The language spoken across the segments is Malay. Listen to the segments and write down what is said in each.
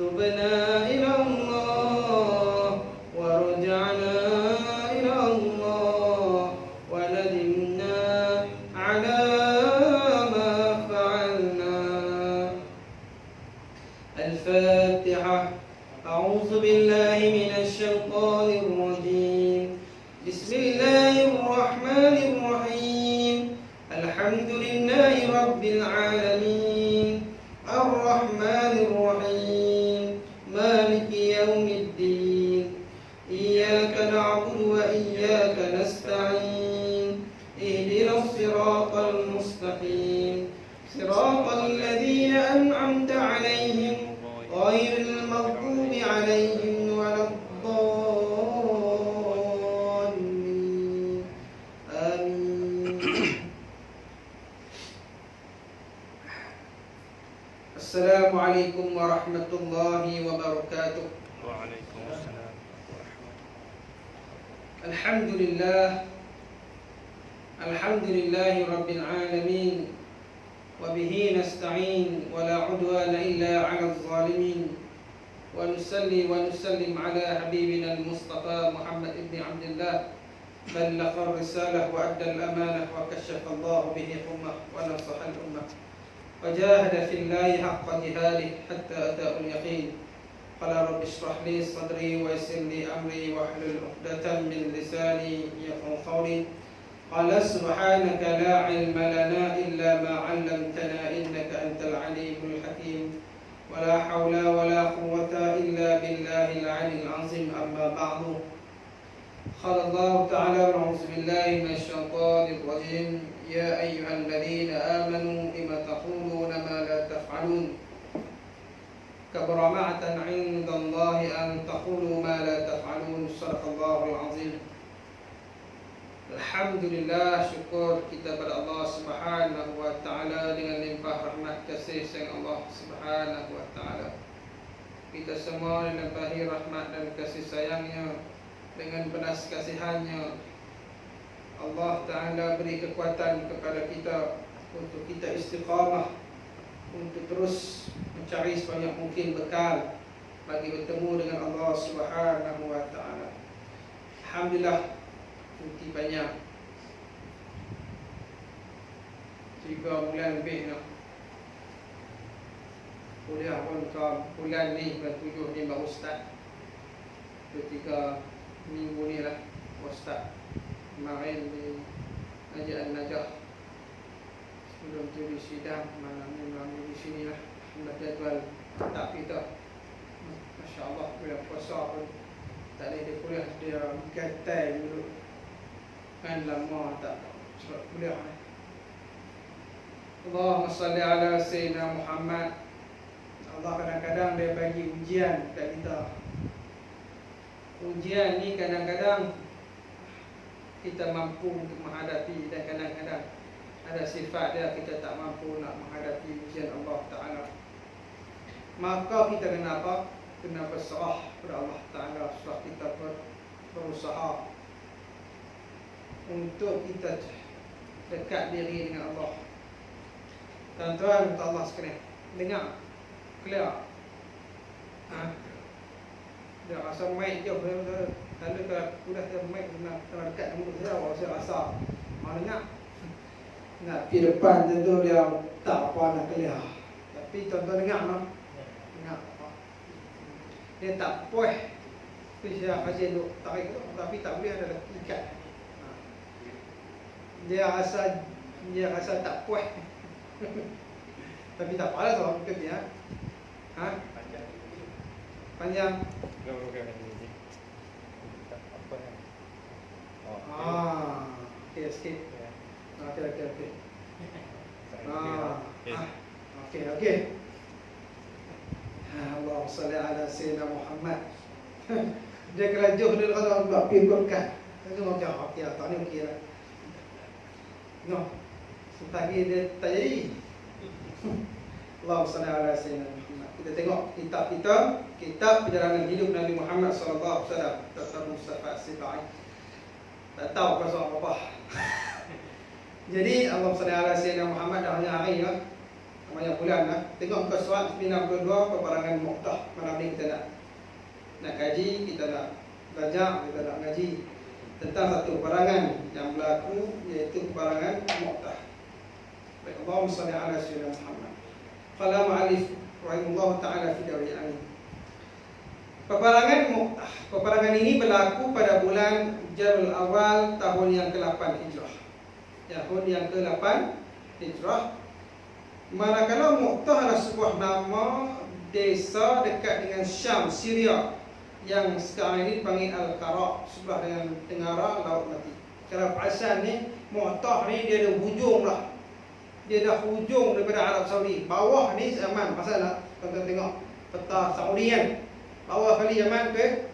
تبنا إلى الله ورجعنا إلى الله وندمنا على ما فعلنا. الفاتحة. أعوذ بالله من الشيطان الرجيم. بسم الله الرحمن الرحيم. الحمد لله رب العالمين الرحمن الرحيم مالك يوم الدين إياك نعبد وإياك نستعين اهدنا الصراط المستقيم صراط الذين أنعمت عليهم غير المغضوب عليهم ولا الضالين آمين. السلام عليكم ورحمة الله وبركاته. وعليكم السلام ورحمة الله. الحمد لله الحمد لله رب العالمين وبه نستعين ولا عدوان إلا على الظالمين ونصلي ونسلم على حبيبنا المصطفى محمد بن عبد الله بلغ الرسالة وأدى الأمانة وكشف الله به الأمة ونصح الأمة وجاهد في الله حق جهاده حتى أتاه اليقين. قال رب اشرح لي صدري ويسر لي أمري واحلل عقدة من لساني يفقهوا قولي. قال سبحانك لا علم لنا إلا ما علمتنا إنك أنت العليم الحكيم ولا حول ولا قوة إلا بالله العلي العظيم. أما بعد قال الله تعالى أعوذ بالله من الشيطان الرجيم يا أيها الذين آمنوا لم تقولون ما لا تفعلون كبر مقتا عند الله أن تقولوا ما لا تفعلون. صدق الله العظيم. Alhamdulillah, syukur kita pada Allah Subhanahu wa taala dengan limpah rahmat kasih sayang Allah Subhanahu wa taala. Kita semua dilimpahi rahmat dan kasih sayangnya dengan belas kasihannya. Allah taala beri kekuatan kepada kita untuk kita istiqamah, untuk terus mencari sebanyak mungkin bekal bagi bertemu dengan Allah Subhanahu wa taala. Alhamdulillah, cuti banyak 3 bulan lebih nak. Kuliah pun ke bulan ni, bulan 7 ni baru start. 2-3 minggu ni lah baru start. Kemarin di Najah Najah, sebelum tu di Sidang, malam ni di sini lah. Sudah jadual tak kita. Masya Allah, bulan puasa pun tak boleh dia kuliah, dia gatai dulu. Kan lama tak surat kuliah ni. Allahumma salli ala Sayyidina Muhammad. Allah kadang-kadang dia bagi ujian kat kita. Ujian ni kadang-kadang kita mampu untuk menghadapi, dan kadang-kadang ada sifat dia kita tak mampu nak menghadapi ujian Allah Ta'ala. Maka kita kena apa? Kena berserah kepada Allah Ta'ala. Setelah kita berusaha untuk kita dekat diri dengan Allah. Tuan-tuan, untuk Allah sekalian, dengar clear. Dia rasa mic je, kalau sudah ada mic kena dekat dengan mulut saya, saya rasa mau dengar. Nak pergi depan tentu dia tak apa nak clear. Tapi tuan-tuan dengar no? Dengar apa? Dia tak puas. Tapi saya kasi duk tarik tu, tapi tak boleh ada ikat. Dia rasa tak puas. Tapi tak apalah tu, kita biar. Panjang. Okey sikit. Okey. Okey. Allahumma salli ala Sayyidina Muhammad. Dia kerajuh dia kata buat pingkutkan. Itu macam okey tak ni okey lah. No. Tadi dia tak jadi. Allahumma salli ala Sayyidina Muhammad. Kita tengok kitab kita, kitab perjalanan hidup Nabi Muhammad sallallahu alaihi wasallam, Dr. Mustafa Sibai. Tak tahu pasal apa. Jadi Allahumma salli ala Sayyidina Muhammad dah hari ya. banyak bulan lah. Tengok muka surat 92 peperangan Mu'tah. Malam ni kita nak kaji, kita nak belajar, kita nak ngaji tentang satu peperangan yang berlaku, iaitu peperangan Mu'tah. Baik, Allahumma salli ala sayyidina Muhammad. Qala ma'alif rahimahullah ta'ala fi dawri amin. Peperangan Mu'tah. Peperangan ini berlaku pada bulan Januari awal tahun yang ke-8 Hijrah. Tahun yang ke-8 Hijrah. Manakala Mu'tah adalah sebuah nama desa dekat dengan Syam, Syria, yang sekarang ini dipanggil Al-Qara, sebelah dengan tenggara Laut Mati. Cara asal ni Mu'tah ni dia ada hujung lah. Dia dah hujung daripada Arab Saudi. Bawah ni Yaman. Pasal lah tuan-tuan tengok peta Saudi kan. Bawah kali Yaman ke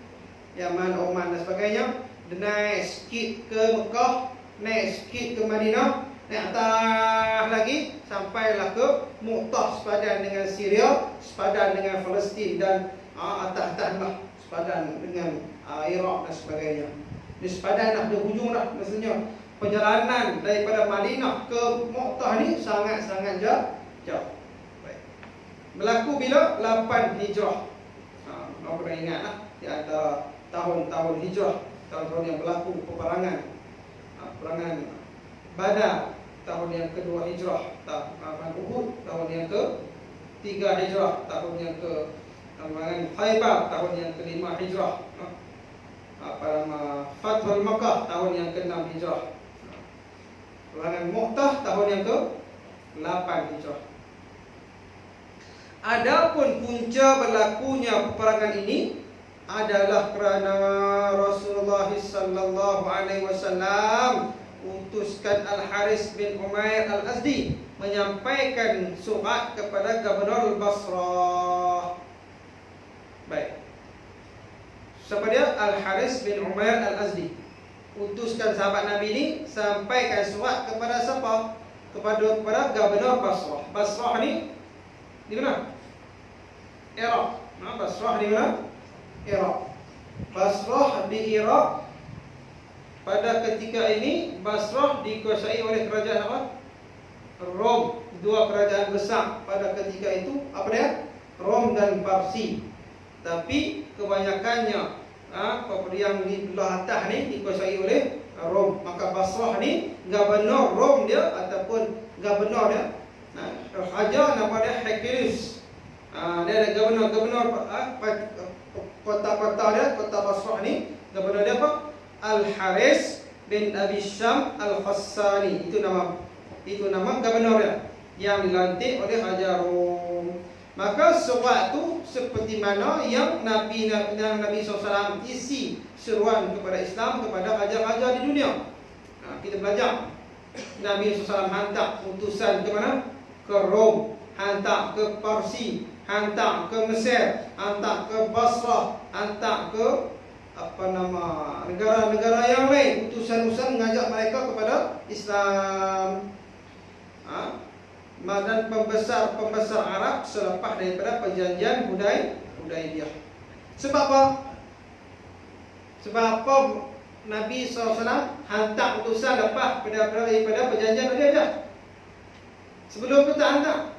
Yaman, Oman dan sebagainya. Dia naik sikit ke Mekah, naik sikit ke Madinah, naik atas lagi sampailah ke Mu'tah, sepadan dengan Syria, sepadan dengan Palestin, dan atas-atas lah sepadan dengan Iraq dan sebagainya. Dia sepadan dah, dia hujung dah. Maksudnya perjalanan daripada Madinah ke Mu'tah ni sangat-sangat jauh. Baik. Berlaku bila? 8 Hijrah. Kau pernah ingat lah, di antara tahun-tahun Hijrah, tahun-tahun yang berlaku peperangan. Peperangan Badar tahun yang kedua Hijrah, peperangan Uhud tahun yang ke-3 Hijrah, tahun yang ke peperangan Khaybar tahun yang ke-5 Hijrah, Fathul Makkah tahun yang ke-6 Hijrah, peperangan Mu'tah tahun yang ke-8 Hijrah. Adapun punca berlakunya peperangan ini adalah kerana Rasulullah sallallahu alaihi wasallam utuskan Al-Haris bin Umair Al-Azdi menyampaikan surat kepada Gubernur Basrah. Baik. Siapa dia? Al-Haris bin Umair Al-Azdi. Utuskan sahabat Nabi ini sampaikan surat kepada siapa? Kepada Gubernur Basrah. Basrah ni di mana? Iraq. Basrah di mana? Iraq. Basrah di Iraq. Pada ketika ini Basrah dikuasai oleh kerajaan apa? Rom. Dua kerajaan besar pada ketika itu, apa dia? Rom dan Parsi. Tapi kebanyakannya yang di belah atas ni dikuasai oleh Rom. Maka Basrah ni gubernur Rom dia, ataupun gubernur dia, raja nama dia Hercules. Dia ada gubernur kota-kota dia, kota Basrah ni, gubernur dia apa? Al-Haris bin Abi Syam Al-Khassani. Itu nama gubernur dia, yang dilantik oleh Raja Rom. Maka surat itu seperti mana yang Nabi SAW isi seruan kepada Islam kepada raja-raja di dunia. Kita belajar. Nabi SAW hantar utusan ke mana? Ke Rom, hantar ke Parsi, hantar ke Mesir, hantar ke Basrah, hantar ke negara-negara yang lain. Utusan-utusan mengajak mereka kepada Islam. Dan pembesar Arab selepas daripada perjanjian Hudaybiyah. Sebab apa? Sebab apa Nabi SAW hantar utusan lepas daripada perjanjian Hudaybiyah? Sebelum itu tak hantar.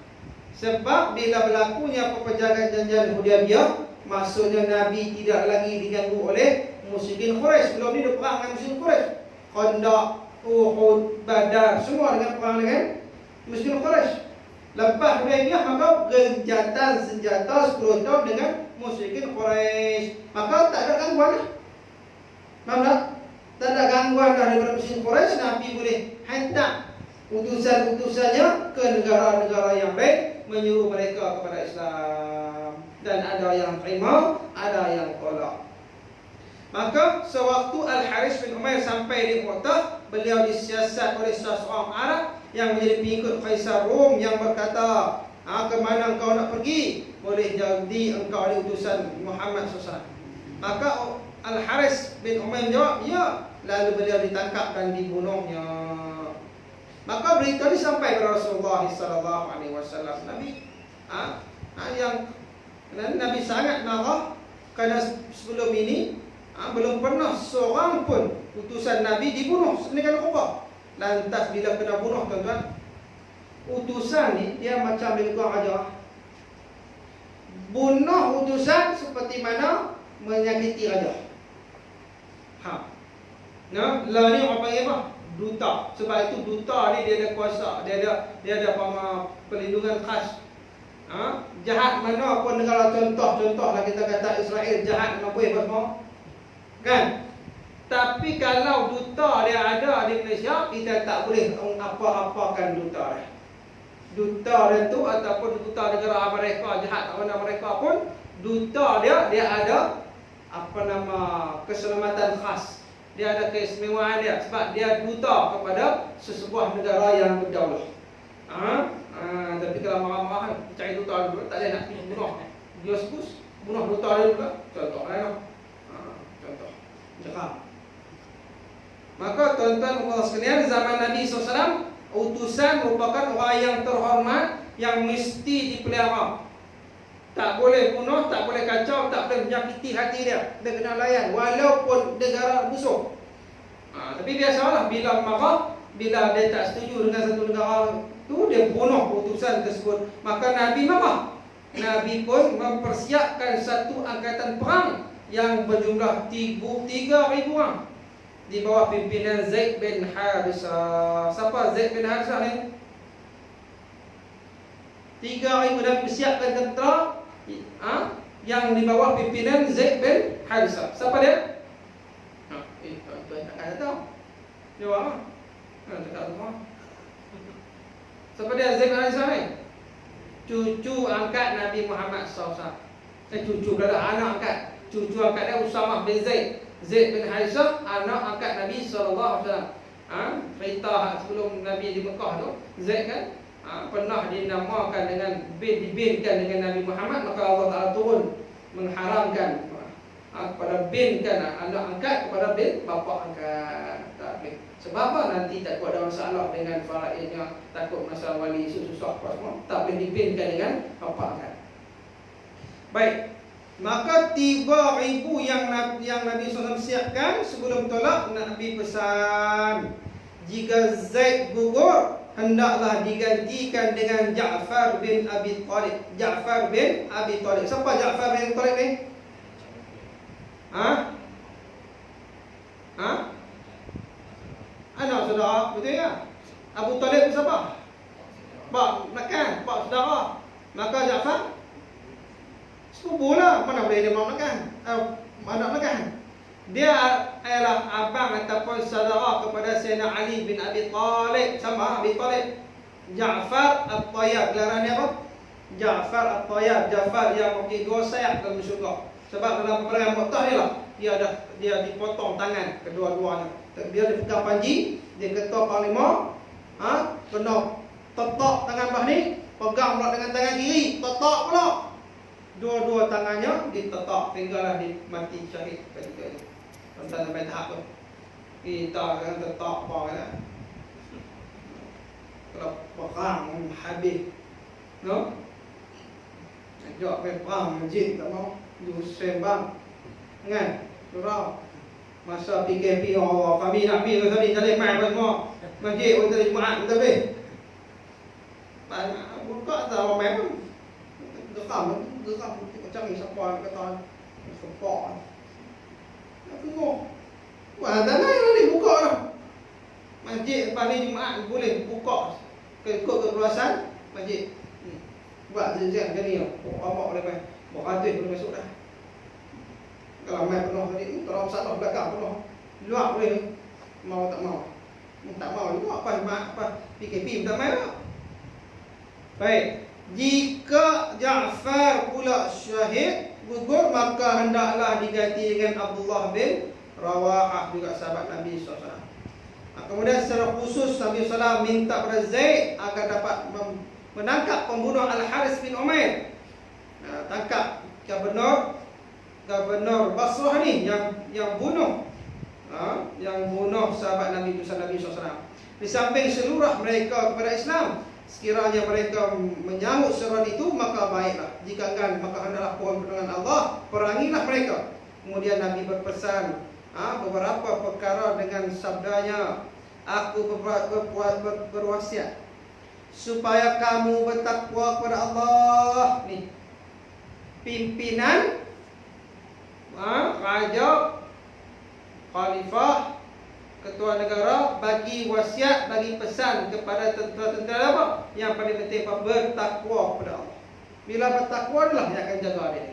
Sebab bila berlakunya perjanjian Hudaybiyah, maksudnya Nabi tidak lagi diganggu oleh musyrikin Quraisy. Belum ni dia perang dengan musyrikin Quraisy. Khandaq, Uhud, Badar, semua dengan perang dengan musyrikin Quraisy. Lepas Hudaybiyah, maka gencatan senjata 10 tahun dengan musyrikin Quraisy. Maka tak ada gangguan lah. Faham tak? Tak ada gangguan dah daripada musyrikin Quraisy. Nabi boleh hantar utusan-utusannya ke negara-negara yang lain, menyuruh mereka kepada Islam. Dan ada yang terima, ada yang tolak. Maka sewaktu Al-Haris bin Umair sampai di Mu'tah, beliau disiasat oleh seorang Arab yang menjadi pengikut Kaisar Rom, yang berkata, ke mana engkau nak pergi? Boleh jadi engkau ni utusan Muhammad SAW. Maka Al-Haris bin Umair menjawab, ya. Lalu beliau ditangkap dan dibunuhnya. Maka berita ini sampai kepada Rasulullah SAW. Nabi sangat marah kerana sebelum ini belum pernah seorang pun utusan Nabi dibunuh sedemikian rupa. Lantas bila kena bunuh, tuan-tuan, utusan ni dia macam legong aja. Bunuh utusan seperti mana menyakiti raja. Nah, lah ni orang panggil apa? Duta. Sebab itu duta ni dia ada kuasa, dia ada perlindungan khas. Jahat mana pun negara, contohlah kita kata Israel jahat mana boleh semua. Kan? Tapi kalau duta dia ada di Malaysia, kita tak boleh apa-apakan duta dia. Duta dia tu ataupun duta negara Amerika jahat tak mana mereka pun, duta dia ada keselamatan khas. Dia ada keistimewaan dia sebab dia duta kepada sesebuah negara yang berdaulat. Tapi kalau marah-marah cari duta dulu, tak boleh nak bunuh. Dia sebus bunuh duta dia dulu. Contoh lain. Contoh. Cakap. Maka tuan-tuan sekalian, zaman Nabi SAW, utusan merupakan orang yang terhormat yang mesti dipelihara. Tak boleh bunuh, tak boleh kacau, tak boleh menyakiti hati dia. Dia kena layan walaupun negara musuh. Tapi biasalah bila marah, bila dia tak setuju dengan satu negara tu, dia bunuh utusan tersebut. Maka Nabi marah. Nabi pun mempersiapkan satu angkatan perang yang berjumlah 3,000 orang di bawah pimpinan Zaid bin Harisah. Siapa Zaid bin Harisah ni? 3,000 dan persiapkan tentera yang di bawah pimpinan Zaid bin Harisah. Siapa dia? Tuan-tuan tak tahu. Dia orang tak tahu semua. Siapa dia Zaid bin Harisah ni? Cucu angkat Nabi Muhammad SAW. Cucu berada anak angkat. Cucu angkat dia Usamah bin Zaid. Zaid bin Harisah anak angkat Nabi SAW. Cerita sebelum Nabi di Mekah tu, Zaid kan pernah dinamakan dengan dibinkan dengan Nabi Muhammad, maka Allah Ta'ala turun mengharamkan kepada binkan anak angkat kepada bin bapa angkat. Tak boleh. Sebab apa? Nanti takut ada masalah dengan faraidnya, takut masalah wali susah apa semua. Tak boleh dibinkan dengan bapa angkat. Baik. Maka 3,000 yang Nabi SAW siapkan. Sebelum tolak, Nabi pesan, jika Zaid gugur, hendaklah digantikan dengan Ja'far bin Abi Talib. Ja'far bin Abi Talib. Siapa Ja'far bin Abi Talib ni? Anak saudara, betul ya? Abu Talib siapa? Pak menekan, pak saudara. Maka Ja'far sepupu lah, mana boleh dia mau menekan? Mana menekan? Dia adalah abang ataupun saudara kepada Sayyidina Ali bin Abi Talib. Sama Abi Talib. Ja'far At-Tayyab. Gelaran dia apa? Ja'far At-Tayyab. Ja'far yang mempunyai 2 sayap dalam syurga. Sebab dalam peperangan Mu'tah ni lah, dia dipotong tangan kedua-duanya. Dia dipegang panji, dia ketua panglima, kena tetak tangan bah ni, pegang pula dengan tangan kiri, tetak pula. Dua-dua tangannya ditetak, tinggallah dia mati syahid ketika itu. Tentang sampai tahap tu, kita akan tetak apa kan? Kalau perang habis, no? Ajak perang masjid tak mau, sembang, kan? Surau. Masa PKP kami nak pergi ke sini, jadi mai pun semua masjid untuk Jumaat kita pergi. Buka tak orang mai pun. Geram macam ni siapa kata sepak. Nak tengok. Wah, dah naik ni buka dah. Masjid lepas ni Jumaat boleh buka ikut keperluasan masjid. Buat sejajar macam ni. Apa boleh main. Berkatil boleh masuk dah. Kalau main penuh tadi, kalau masalah belakang penuh. Luar boleh ni. Mau tak mau. Tak mau juga apa PKP tak main tak. Baik. Jika Ja'far pula syahid gugur, maka hendaklah diganti dengan Abdullah bin Rawahah, juga sahabat Nabi SAW. Kemudian secara khusus Nabi SAW minta kepada Zaid agar dapat menangkap pembunuh Al-Haris bin Umair. Tangkap gubernur Basrah ni yang bunuh sahabat Nabi SAW. Di samping seluruh mereka kepada Islam, sekiranya mereka menyambut seruan itu, maka baiklah. Jika enggan, maka hendaklah pohon pertolongan Allah, perangilah mereka. Kemudian Nabi berpesan beberapa perkara dengan sabdanya, aku berwasiat supaya kamu bertakwa kepada Allah. Nih, pimpinan, raja, khalifah, ketua negara bagi wasiat, bagi pesan kepada tentera-tentera apa? Yang paling penting apa? Bertakwa kepada Allah. Bila bertakwa adalah yang akan jaga dia.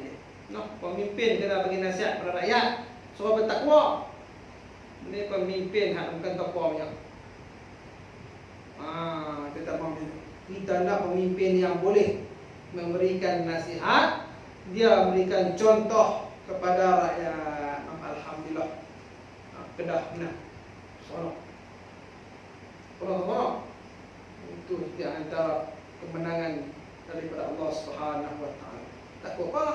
Pemimpin kena bagi nasihat kepada rakyat, suruh bertakwa. Ini pemimpin bukan takwa punya. Kita tak mahu. Kita nak pemimpin yang boleh memberikan nasihat, dia memberikan contoh kepada rakyat. Alhamdulillah. Kedah benar. Sono. Allah. Itu di antara kemenangan daripada Allah Subhanahu wa taala. Takwa apa?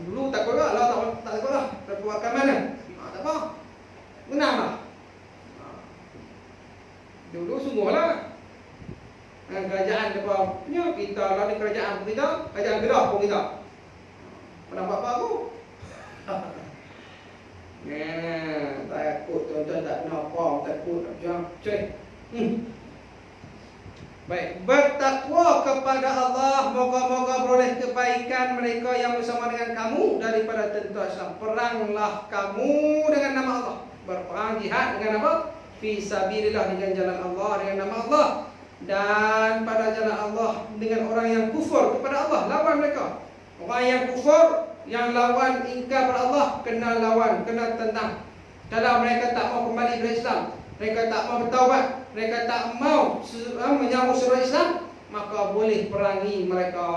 Dulu takwa lah, tak takwa lah. Takwa ke mana? Tak apa. Menanglah. Dulu sungguhlah. Kerajaan depannya kita lah, kerajaan kita, kerajaan Kedah pun kita. Pendapat apa aku? Takut tuan-tuan tak nampak, takut macam cuy. Baik, bertakwa kepada Allah, moga-moga beroleh kebaikan mereka yang bersama dengan kamu daripada tentera Islam. Peranglah kamu dengan nama Allah. Berperang jihad dengan apa? Fi sabilillah, dengan jalan Allah, dengan nama Allah. Dan pada jalan Allah dengan orang yang kufur kepada Allah, lawan mereka. Orang yang kufur, yang lawan ingkar kepada Allah, kena lawan, kena tentang. Kalau mereka tak mau kembali ke Islam, mereka tak mau bertaubat, mereka tak mau menyambut syariat Islam, maka boleh perangi mereka.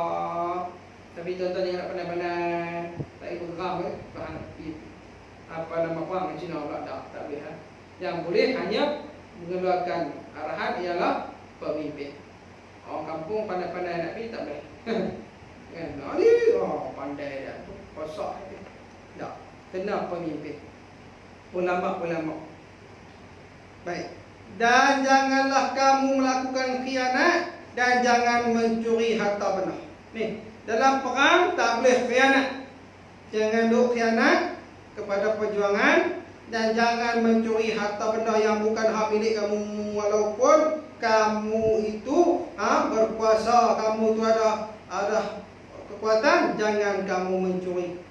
Tapi tuan-tuan jangan pandai-pandai, tak ikut geram bahan apa nama perang Cina pula tak boleh. Yang boleh hanya mengeluarkan arahan ialah pemimpin. Orang kampung pandai-pandai nak pergi tak boleh. Kan? Pandai dah. Kosak. Tak. Kena pemimpin. Ulama-ulama. Baik. Dan janganlah kamu melakukan khianat dan jangan mencuri harta benda. Ni, dalam perang tak boleh khianat. Jangan duk khianat kepada perjuangan dan jangan mencuri harta benda yang bukan hak milik kamu, walaupun kamu itu berkuasa, kamu tu ada kekuatan, jangan kamu mencuri.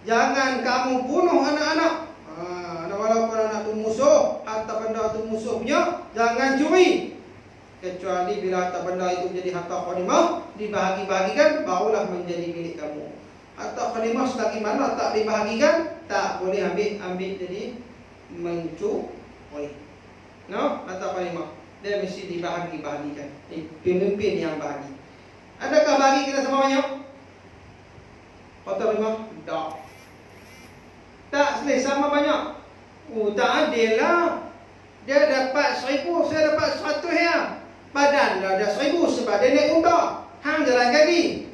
Jangan kamu bunuh anak-anak. Walaupun anak tu musuh, harta benda tu musuh punya, jangan curi. Kecuali bila harta benda itu menjadi harta ghanimah, dibahagi-bahagikan, barulah menjadi milik kamu. Harta ghanimah selagi mana tak dibahagikan, tak boleh ambil jadi mencuri. Harta ghanimah dia mesti dibahagi-bahagikan. Pemimpin yang bahagi. Adakah bagi kita semuanya? Harta ghanimah? Tak boleh sama banyak. Tak adil lah. Dia dapat 1,000, saya dapat 100 ya. Badan dah ada 1,000 sebab dia naik unta. Hang jalan kaki.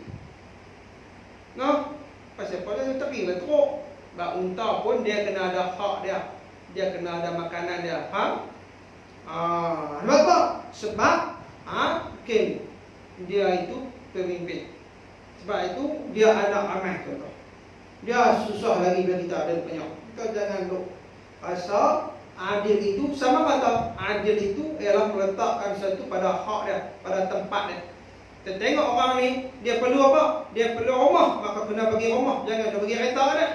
Pasal apa dia tepi lah teruk. Sebab unta pun dia kena ada hak dia. Dia kena ada makanan dia. Faham? Kenapa? Sebab mungkin dia itu pemimpin. Sebab itu dia anak ramai contoh. Dia susah lagi bila kita ada banyak. Kita jangan duk rasa adil itu sama kata adil itu ialah meletakkan sesuatu pada hak dia, pada tempat dia. Kita tengok orang ni, dia perlu apa? Dia perlu rumah, maka kena bagi rumah, jangan dia bagi kereta dia.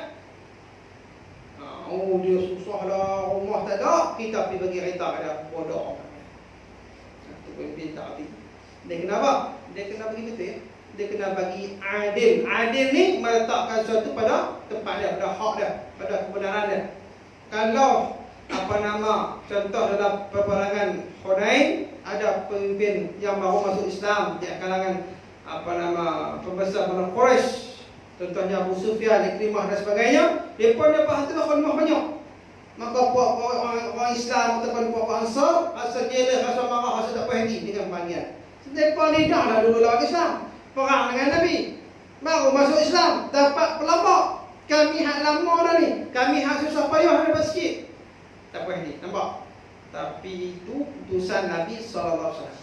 Dia susah lah, rumah tak ada, kita pergi bagi kereta dia. Bodoh. Itu pemimpin tak habis. Dia kena apa? Dia kena bagi betul ya. Dia kena bagi adil. Adil ni meletakkan sesuatu pada tempat dia, pada hak dia, pada kebenaran dia. Kalau contoh dalam peperangan Hunain, ada pemimpin yang baru masuk Islam di kalangan pembesar Bani Quraisy, contohnya Abu Sufyan, Ikrimah dan sebagainya. Depa dapat harta ghanimah banyak. Maka orang Islam ataupun puak Ansar rasa jealous, rasa marah, rasa tak puas hati dengan panggilan. Depa ni dah dulu lawan Islam, perang dengan Nabi, baru masuk Islam, dapat pelapak. Kami hak lama dah ni, kami hak susah payah dapat sikit. Tak puas hati, nampak? Tapi itu putusan Nabi SAW.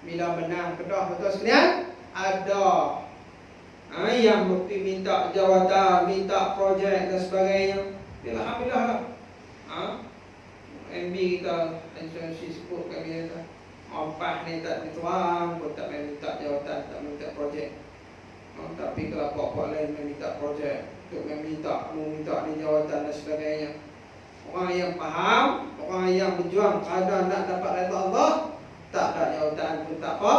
Bila menang Kedah, betul sekalian, ada yang bukti minta jawatan, minta projek dan sebagainya. Alhamdulillah lah. MB kita, instansi sebut kami kata, Opah ni tak dituang, pun tak main minta jawatan, tak minta projek. Tapi kalau pokok lain main minta projek, untuk minta ni jawatan dan sebagainya. Orang yang faham, orang yang berjuang kadang nak dapat redha Allah, tak ada jawatan pun tak apa.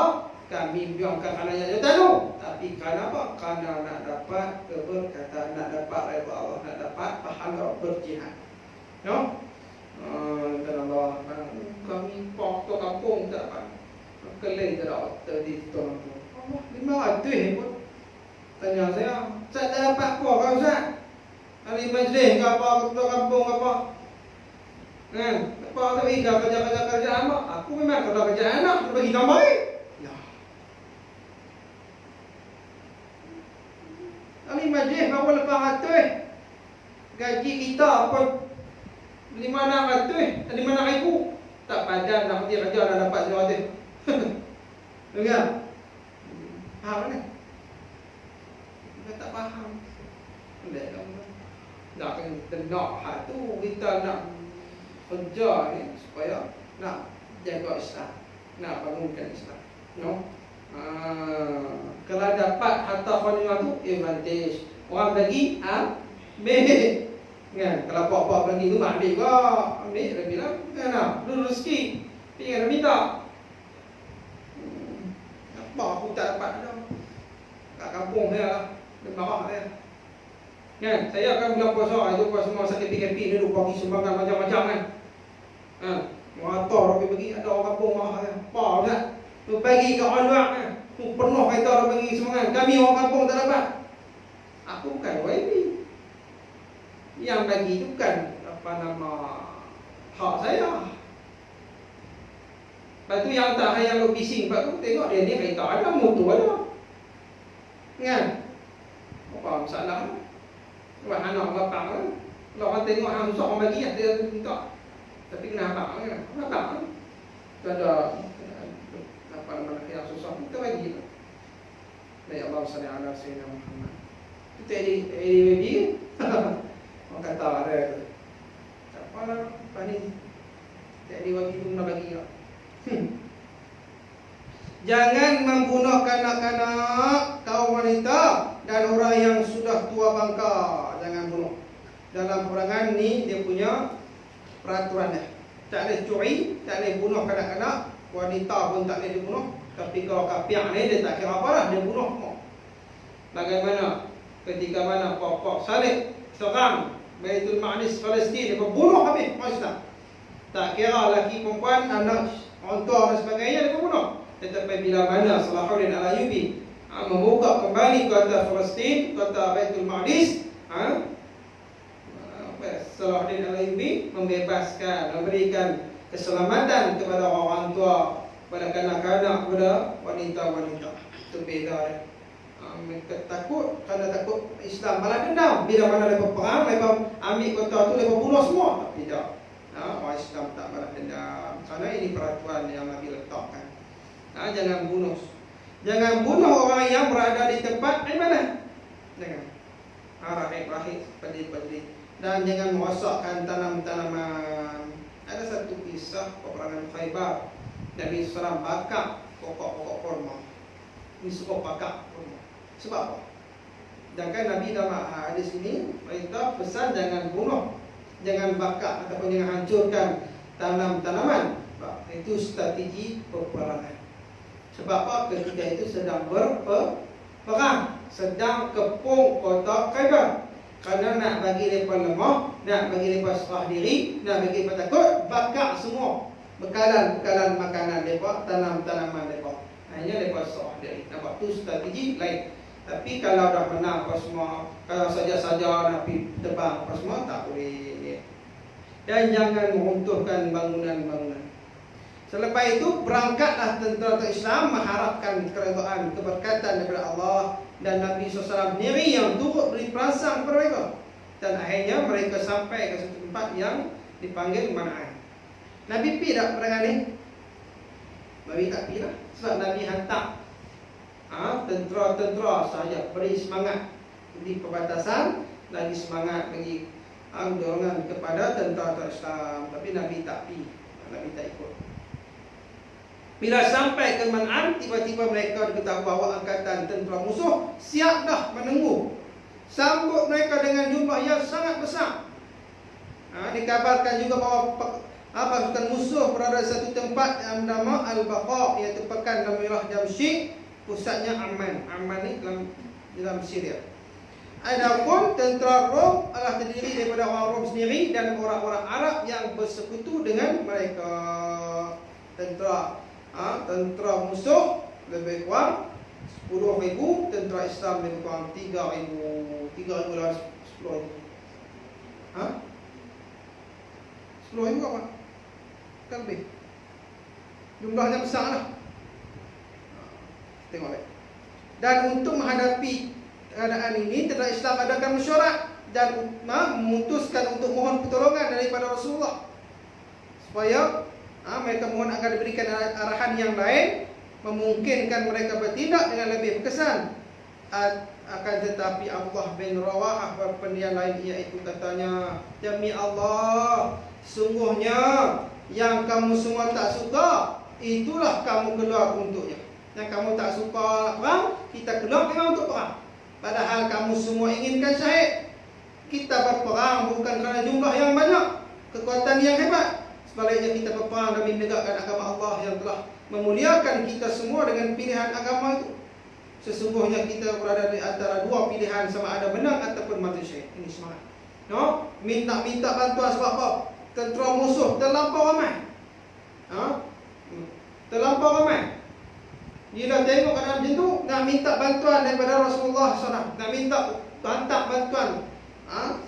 Kami berjuangkan kerana jawatan tu. Tapi kerana apa? Kerana nak dapat keberkatan, nak dapat redha Allah, nak dapat pahala berjihad. No? Allah, kami waktu kampung tak dapat kelih tak ada tadi tuan tu. Allah 500 pun. Tanya saya dapat apa kau Ustaz? Hari majlis ke apa, ketua kampung ke apa? Kan? Apa tak bagi kerja anak? Aku memang kalau kerja anak bagi tambah ya. Hari majlis berapa lepas 100? Gaji kita apa 500 tak padan nak pergi kerja dah dapat 200. Dengar? Faham ni? Kita tak faham. Nak tenok hak tu kita nak kerja ni supaya nak jaga Islam, nak bangunkan Islam. No? Kalau dapat harta khanimah tu advantage. Orang bagi ambil. Kan, kalau pak-pak bagi tu ambil juga, ambil dah bilang, kan nak, dulu rezeki, tinggal dah minta. Apa aku tak dapat dah. Kat kampung saya lah, dia marah saya. Kan, saya akan bulan puasa, itu kau semua sakit PKP ni, dia bagi sumbangan macam-macam kan. Motor orang bagi, ada orang kampung marah saya. Apa tak? Tu bagi kat orang luar kan. Tu penuh kereta orang bagi sumbangan. Kami orang kampung tak dapat. Aku bukan YB. Yang bagi itu kan hak saya. Lepas tu yang tak yang lo bising, lepas tu tengok dia ni kereta ada, motor ada. Kan? Apa masalah? Buat anak bapak kan? Kalau orang tengok yang susah orang bagi, dia minta. Tapi kenapa kan? Kenapa kan? Itu ada yang susah, kita bagi. Ya Allah sallallahu alaihi wasallam Muhammad. Kita jadi orang kata ada tak apalah, pani jadi bagi tu nak bagi tak. Jangan membunuh kanak-kanak, kaum wanita dan orang yang sudah tua bangka. Jangan bunuh. Dalam perangan ni dia punya peraturan dia. Tak boleh curi, tak boleh bunuh kanak-kanak, wanita pun tak boleh dibunuh. Tapi kalau kafir ni dia tak kira apalah, dia bunuh semua. Bagaimana ketika mana pokok salib serang Baitul Maqdis Palestin, dia bunuh habis Palestin. Tak kira lelaki perempuan, anak, orang tua dan sebagainya, dia bunuh. Tetapi bila mana Salahuddin Al-Ayyubi membuka kembali kota Palestin, kota Baitul Maqdis, Salahuddin Al-Ayyubi membebaskan, memberikan keselamatan kepada orang tua, kepada kanak-kanak, kepada wanita-wanita. Itu beza dia. Mereka takut, kerana takut Islam balas dendam. Bila mana mereka perang, mereka ambil kota tu, mereka bunuh semua. Tidak. Orang Islam tak balas dendam. Kerana ini peraturan yang Nabi letakkan. Jangan bunuh. Jangan bunuh orang yang berada di tempat ibadah. Jangan. Rahib-rahib, pedih-pedih. Dan jangan merosakkan tanam-tanaman. Ada satu kisah peperangan Khaybar. Nabi SAW bakar pokok-pokok kurma. Ini semua bakar kurma. Sebab apa? Sedangkan Nabi dalam hadis ini merintah pesan jangan bunuh, jangan bakar ataupun jangan hancurkan tanam-tanaman. Itu strategi peperangan. Sebab apa? Ketika itu sedang berperang, sedang kepung kota Khaybar. Kerana nak bagi mereka lemah, nak bagi mereka serah diri, nak bagi mereka takut, bakar semua bekalan-bekalan makanan mereka, tanam-tanaman mereka. Hanya mereka serah diri. Nampak tu strategi lain. Tapi kalau dah menang apa semua, kalau saja-saja nak pergi tebang apa semua, tak boleh. Dan jangan meruntuhkan bangunan-bangunan. Selepas itu berangkatlah tentera Islam mengharapkan keredaan, keberkatan daripada Allah dan Nabi SAW sendiri yang turut beri perangsang kepada mereka. Dan akhirnya mereka sampai ke satu tempat yang dipanggil Man'an. Nabi pergi tak perangan ni? Nabi tak pergi lah. Sebab Nabi hantar tentera-tentera sahaja beri semangat di perbatasan, lagi semangat bagi dorongan kepada tentera Islam. Tapi Nabi tak pergi, Nabi tak ikut. Bila sampai ke Man'an, tiba-tiba mereka diketahui bahawa angkatan tentera musuh siap dah menunggu. Sambut mereka dengan jumlah yang sangat besar. Dikabarkan juga bahawa pasukan musuh berada di satu tempat yang bernama Al-Baqa, iaitu pekan dalam wilayah Damsyik, pusatnya Amman. Amman ni dalam Syria. Adapun tentera Rom adalah terdiri daripada orang Rom sendiri dan orang-orang Arab yang bersekutu dengan mereka. Tentera musuh lebih kurang 10,000, tentera Islam lebih kurang 3,000. 3,000 lawan 10,000. 10,000 apa? Kan lebih. Jumlahnya besar lah. Tengok baik. Dan untuk menghadapi keadaan ini, tentera Islam adakan mesyuarat dan memutuskan untuk mohon pertolongan daripada Rasulullah, supaya mereka mohon agar diberikan arahan yang lain, memungkinkan mereka bertindak dengan lebih berkesan. Akan tetapi Abdullah bin Rawahah berpendapat lain, iaitu katanya, demi Allah, sungguhnya yang kamu semua tak suka, itulah kamu keluar untuknya. Yang kamu tak suka perang, kita keluar memang untuk perang. Padahal kamu semua inginkan syahid. Kita berperang bukan kerana jumlah yang banyak, kekuatan yang hebat. Sebaliknya kita berperang demi menegakkan agama Allah yang telah memuliakan kita semua dengan pilihan agama itu. Sesungguhnya kita berada di antara dua pilihan, sama ada menang ataupun mati syahid. Ini semangat. Minta bantuan sebab apa? Tentera musuh terlampau ramai. Terlampau ramai. Bila tengok keadaan macam tu, nak minta bantuan daripada Rasulullah SAW, nak minta hantar bantuan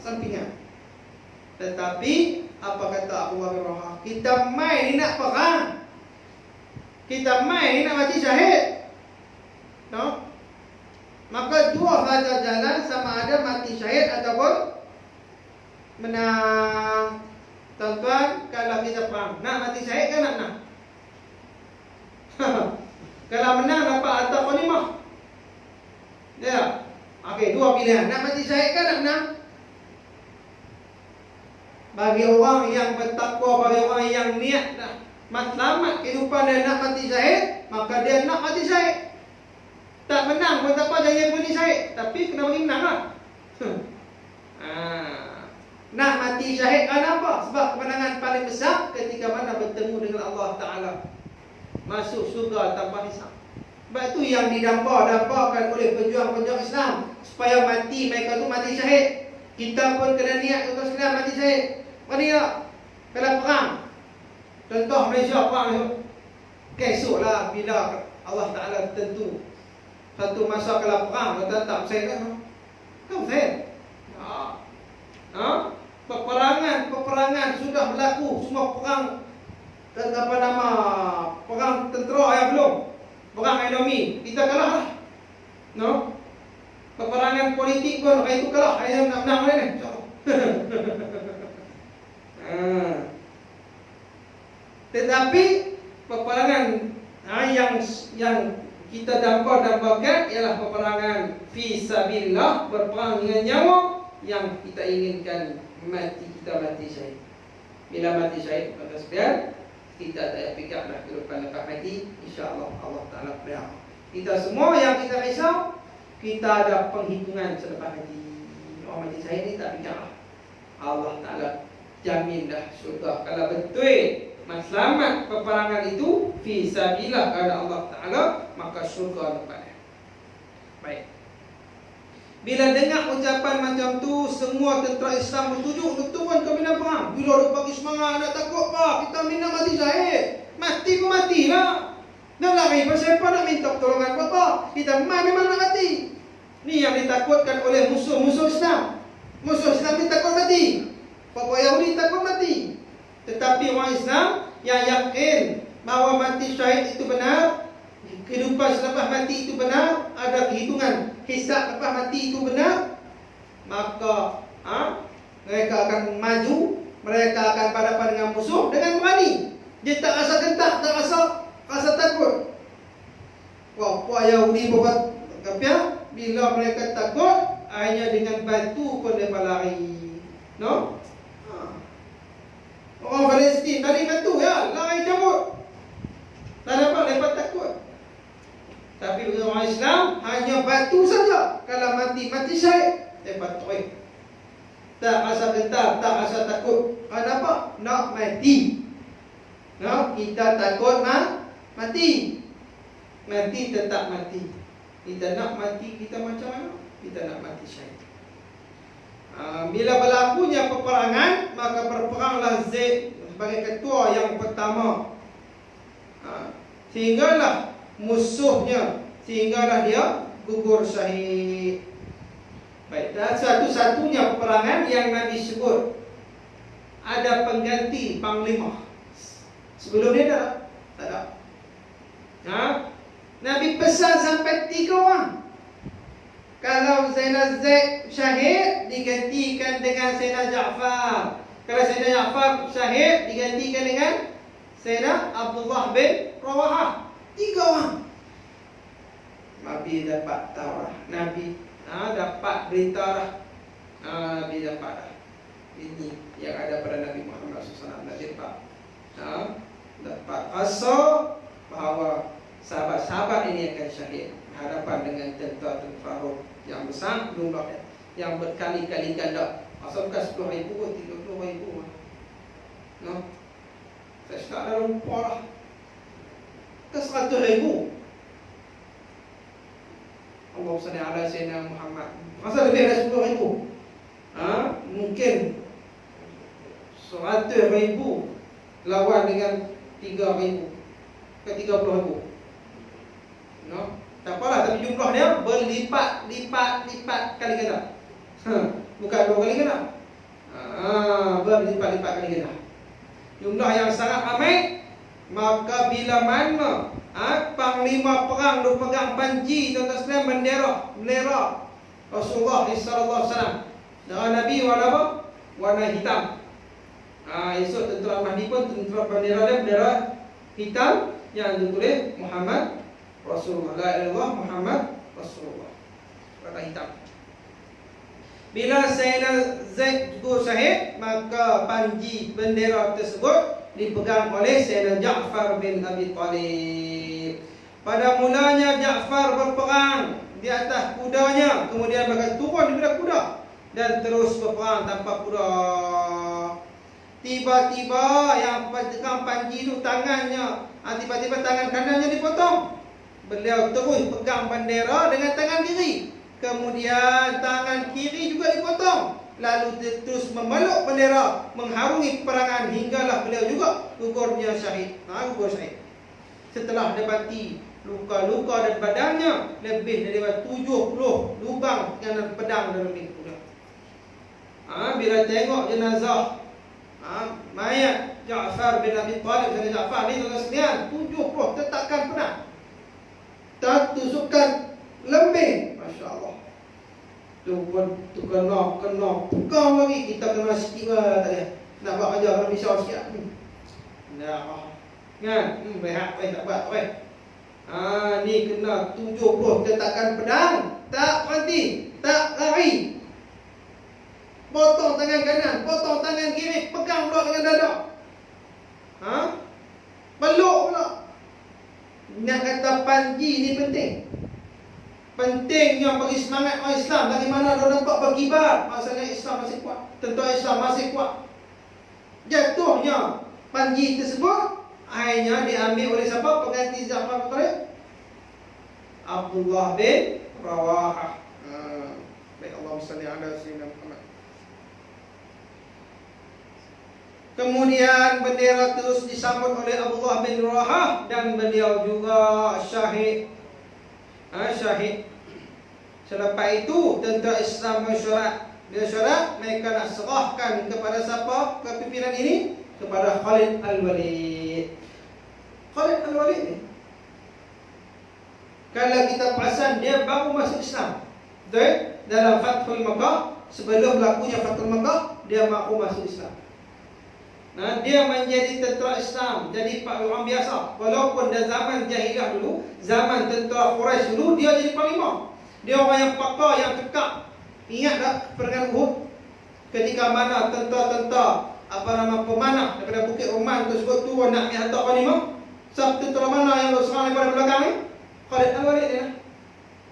sampingan. Tetapi apa kata Abu Hurairah? Kita mai ni nak perang, kita mai ni nak mati syahid. Maka dua saja jalan, sama ada mati syahid ataupun menang. Tuan-tuan, kalau kita perang, nak mati syahid kan nak menang? Kalau menang dapat harta ghanimah. Ya. Okey, dua pilihan. Nak mati syahid kan nak menang? Bagi orang yang bertakwa, bagi orang yang niat dah selamat kehidupan dia nak mati syahid, maka dia nak mati syahid. Tak menang pun tak apa, jangan mati syahid, tapi kena bagi menang lah. Nak mati syahid kenapa? Sebab kemenangan paling besar ketika mana bertemu dengan Allah Ta'ala, masuk surga tanpa hisab. Sebab itu yang didambakan oleh pejuang-pejuang Islam, supaya mati mereka tu mati syahid. Kita pun kena niat untuk sekalian mati syahid. Mari tak? Kalau perang, contoh Malaysia perang, esoklah bila Allah Ta'ala tentu satu masa kalau perang, kata tak bersyahid kan? Tak bersyahid. Peperangan sudah berlaku, semua perang, perang tentera yang belum, perang ekonomi kita kalah lah. Peperangan politik pun itu kalah, yang nak menang ni. Tetapi peperangan yang kita dambakan ialah peperangan fi sabilillah, berperang dengan nyawa yang kita inginkan kita mati syahid. Bila mati syahid, maka sekalian kita tak payah fikirlah kehidupan lepas mati. InsyaAllah Allah Ta'ala pelihara kita semua. Yang kita risau, kita ada penghitungan selepas mati. Orang mati syahid ni tak fikirlah, Allah Ta'ala jamin dah syurga. Kalau betul selamat peperangan itu fi sabilillah kerana Allah Ta'ala, maka syurga lepas. Baik. Bila dengar ucapan macam tu, semua tentera Islam bertuju turun ke medan perang. Bila dia bagi semangat, nak takut apa? Kita minta mati syahid. Mati pun matilah. Nak lari pasal apa? Nak minta pertolongan apa? Kita memang nak mati. Ni yang ditakutkan oleh musuh-musuh Islam. Musuh Islam ni takut mati. Pokok Yahudi takut mati. Tetapi orang Islam yang yakin bahawa mati syahid itu benar, kehidupan selepas mati itu benar, ada perhitungan hisab lepas mati itu benar, maka mereka akan maju, mereka akan berhadapan dengan musuh dengan berani. Dia tak rasa gentar, tak rasa takut. Puak Yahudi buat kafir, bila mereka takut, hanya dengan batu pun mereka lari. Orang Palestin tadi batu ya, lari cabut. Tak dapat Islam hanya batu saja. Kalau mati syahid, patut. Tak rasa gentar, tak rasa takut. Kenapa? Nak mati. No, kita takut mati. Mati tetap mati. Kita nak mati, kita macam mana? Kita nak mati syahid. Bila berlakunya peperangan, maka berperanglah Zaid sebagai ketua yang pertama. Sehinggalah musuhnya, sehinggalah dia gugur syahid. Baik, dan satu-satunya peperangan yang Nabi sebut ada pengganti panglima. Sebelum dia tak ada. Nabi pesan sampai 3 orang. Kalau Sayyidina Zaid syahid, digantikan dengan Sayyidina Ja'far. Kalau Sayyidina Ja'far syahid, digantikan dengan Sayyidina Abdullah bin Rawahah. 3 orang. Nabi dapat tahu lah. Nabi dapat berita lah. Nabi dapat lah. Ini yang ada pada Nabi Muhammad SAW. Nabi dapat rasa bahawa sahabat-sahabat ini akan syahid berhadapan dengan tentera-tentera Rom yang besar jumlahnya, yang berkali-kali ganda. Asal bukan 10,000 pun 30,000. No? Saya cakap dah lupa lah. Ke 100,000. Allahumma salli ala sayyidina Muhammad. Masa lebih dari 10,000. Mungkin 100,000 lawan dengan 3,000 ke 30,000. No? Tak apalah, tapi jumlah dia berlipat kali ganda. Bukan 2 kali ganda. Berlipat kali ganda. Jumlah yang sangat ramai. Maka bila mana panglima perang dia pegang panji tuan-tuan sekalian, bendera Rasulullah sallallahu alaihi wasallam. Darah Nabi warna hitam. Esok tentera Mahdi pun bendera hitam yang ditulis Muhammad Rasulullah. La ilaha illallah Muhammad Rasulullah. Warna hitam. Bila Sayyidina Zaid gugur syahid, maka panji bendera tersebut dipegang oleh Sayyidina Ja'far bin Abi Talib. Pada mulanya Ja'far berperang di atas kudanya, kemudian bagi turun daripada kuda dan terus berperang tanpa kuda. Tiba-tiba yang pegang panji itu tangannya, tiba-tiba tangan kanannya dipotong. Beliau terus pegang bendera dengan tangan kiri. Kemudian tangan kiri juga dipotong. Lalu dia terus memeluk bendera, mengharungi peperangan hinggalah beliau juga gugurnya syahid. Gugur syahid. Setelah dapati luka-luka dan badannya lebih dari 70 lubang dengan pedang dalam kuda. Bila tengok jenazah mayat Ja'far bin Abi Talib, Sayyidina Ja'far ni tuan-tuan sekalian, 70 tetakan pedang. Tak tusukan lembing. Masya Allah. Tu kena pegang lagi. Kita kena sikit lah tadi. Nak buat ajar kena pisau sikit. Nah, kan? Rehat tak buat. Ni kena 70 tetakan pedang. Tak berhenti, tak lari. Potong tangan kanan, potong tangan kiri, pegang pula dengan dada. Peluk pula. Nak kata panji ni penting. Pentingnya bagi semangat orang Islam. Bagaimana dia nampak berkibar. Maksudnya Islam masih kuat. Tentera Islam masih kuat. Jatuhnya panji tersebut akhirnya diambil oleh siapa? Pengganti Ja'far bin Abdullah bin Rawahah. Baik, Allahumma salli ala sayyidina Muhammad. Kemudian bendera terus disambut oleh Abdullah bin Rawahah dan beliau juga syahid. Syahid. Selepas itu tentera Islam mesyuarat. Dia syarat mereka nak serahkan kepada siapa kepimpinan ini? Kepada Khalid Al-Walid. Khalid Al-Walid ni, kalau kita perasan, dia baru masuk Islam. Betul? Dalam Fathul Makkah, sebelum berlakunya Fathul Makkah, dia baru masuk Islam. Dia menjadi tentera Islam, jadi orang biasa. Walaupun dah zaman jahiliah dulu, zaman tentera Quraisy dulu, dia jadi panglima. Dia orang yang pakar, yang kekak. Ingat tak perangan Uhud? Ketika mana tentera-tentera pemanah daripada Bukit Roman tersebut turun nak ambil hantar panglima. Siapa tentera mana yang serang daripada belakang ni? Khalid Al-Walid dia.